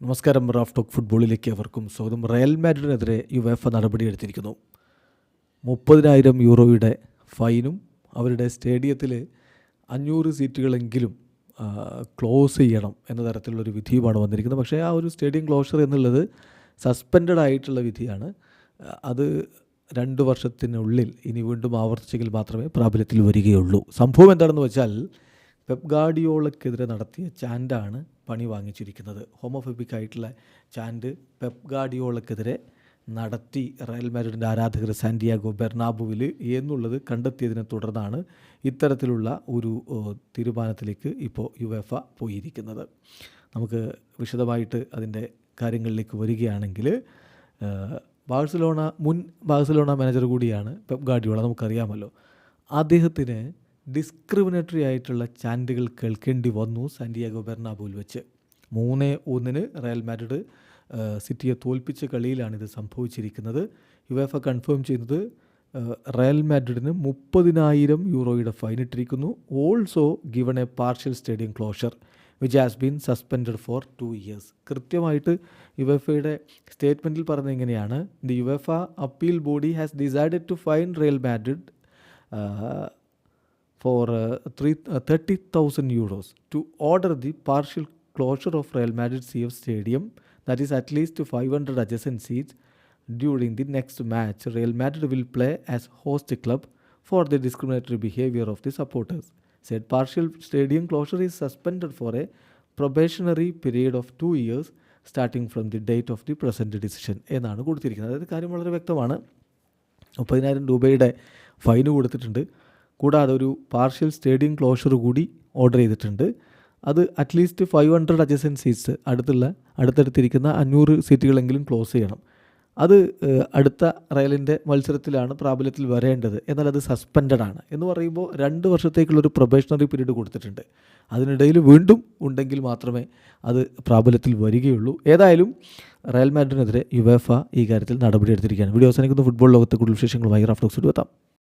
നമസ്കാരം. Raf talk ഫുട്ബോളിലേക്ക് അവർക്കും സ്വാഗതം. Real മാഡ്രിഡിനെതിരെ UEFA നടപടിയെടുത്തിരിക്കുന്നു. 30,000 യൂറോയുടെ ഫൈനും അവരുടെ സ്റ്റേഡിയത്തിൽ 500 സീറ്റുകളെങ്കിലും ക്ലോസ് ചെയ്യണം എന്ന തരത്തിലുള്ളൊരു വിധിയുമാണ് വന്നിരിക്കുന്നത്. പക്ഷേ ആ ഒരു സ്റ്റേഡിയം ക്ലോഷർ എന്നുള്ളത് സസ്പെൻഡഡ് ആയിട്ടുള്ള വിധിയാണ്. അത് 2 വർഷത്തിനുള്ളിൽ ഇനി വീണ്ടും ആവർത്തിച്ചെങ്കിൽ മാത്രമേ പ്രാബല്യത്തിൽ വരികയുള്ളൂ. സംഭവം എന്താണെന്ന് വെച്ചാൽ, പെപ് ഗാർഡിയോളക്കെതിരെ നടത്തിയ ചാൻഡാണ് പണി വാങ്ങിച്ചിരിക്കുന്നത്. ഹോമോഫോബിക് ആയിട്ടുള്ള ചാൻഡ് പെപ് ഗാർഡിയോളക്കെതിരെ നടത്തി റയൽ മാഡ്രിഡിൻ്റെ ആരാധകർ സാന്റിയാഗോ ബെർണാബുവിൽ എന്നുള്ളത് കണ്ടെത്തിയതിനെ തുടർന്നാണ് ഇത്തരത്തിലുള്ള ഒരു തീരുമാനത്തിലേക്ക് ഇപ്പോൾ യുവേഫ പോയിരിക്കുന്നത്. നമുക്ക് വിശദമായിട്ട് അതിൻ്റെ കാര്യങ്ങളിലേക്ക് വരികയാണെങ്കിൽ, മുൻ ബാഴ്സലോണ മാനേജർ കൂടിയാണ് പെപ് ഗാർഡിയോള, നമുക്കറിയാമല്ലോ. അദ്ദേഹത്തിന് ഡിസ്ക്രിമിനേറ്ററി ആയിട്ടുള്ള ചാൻഡുകൾ കേൾക്കേണ്ടി വന്നു സാന്റിയാഗോ ബെർണാബുവിൽ വെച്ച്. 3-1 റയൽ മാഡ്രിഡ് സിറ്റിയെ തോൽപ്പിച്ച കളിയിലാണിത് സംഭവിച്ചിരിക്കുന്നത്. യുവേഫ കൺഫേം ചെയ്യുന്നത് റയൽ മാഡ്രിഡിന് 30,000 യൂറോയുടെ ഫൈൻ ഇട്ടിരിക്കുന്നു. Also given a partial stadium closure which has been suspended for 2 years. കൃത്യമായിട്ട് യുവേഫയുടെ സ്റ്റേറ്റ്മെൻറ്റിൽ പറഞ്ഞത് ഇങ്ങനെയാണ്: the UEFA appeal body has decided to fine Real Madrid for 30,000 euros to order the partial closure of Real Madrid CF Stadium, that is at least 500 adjacent seats, during the next match. Real Madrid will play as host club for the discriminatory behavior of the supporters. Said partial stadium closure is suspended for a probationary period of 2 years starting from the date of the present decision എന്നാണ് കൊടുത്തിരിക്കുന്നത്. അതായത് കാര്യം വളരെ വ്യക്തമാണ്. 30,000 രൂപയുടെ fine കൊടുത്തിട്ടുണ്ട്. കൂടാതെ ഒരു പാർഷ്യൽ സ്റ്റേഡിയം ക്ലോഷർ കൂടി ഓർഡർ ചെയ്തിട്ടുണ്ട്. അത് അറ്റ്ലീസ്റ്റ് 500 അഡ്ജസൻറ്റ് സീറ്റ്സ്, അടുത്തടുത്തിരിക്കുന്ന 500 സീറ്റുകളെങ്കിലും ക്ലോസ് ചെയ്യണം. അത് അടുത്ത റയലിൻ്റെ മത്സരത്തിലാണ് പ്രാബല്യത്തിൽ വരേണ്ടത്. എന്നാൽ അത് സസ്പെൻഡഡ് ആണ് എന്ന് പറയുമ്പോൾ 2 വർഷത്തേക്കുള്ളൊരു പ്രൊബേഷണറി പീരീഡ് കൊടുത്തിട്ടുണ്ട്. അതിനിടയിൽ വീണ്ടും ഉണ്ടെങ്കിൽ മാത്രമേ അത് പ്രാബല്യത്തിൽ വരികയുള്ളൂ. ഏതായാലും റയൽ മാഡ്രിഡിനെതിരെ യുവേഫ ഈ കാര്യത്തിൽ നടപടിയെടുത്തിരിക്കുകയാണ്. വീഡിയോ അവസാനിക്കുന്ന ഫുട്ബോൾ ലോകത്തെ കൂടുതൽ വിശേഷങ്ങളുമായി റാഫ് ടോക്സ് എത്താം.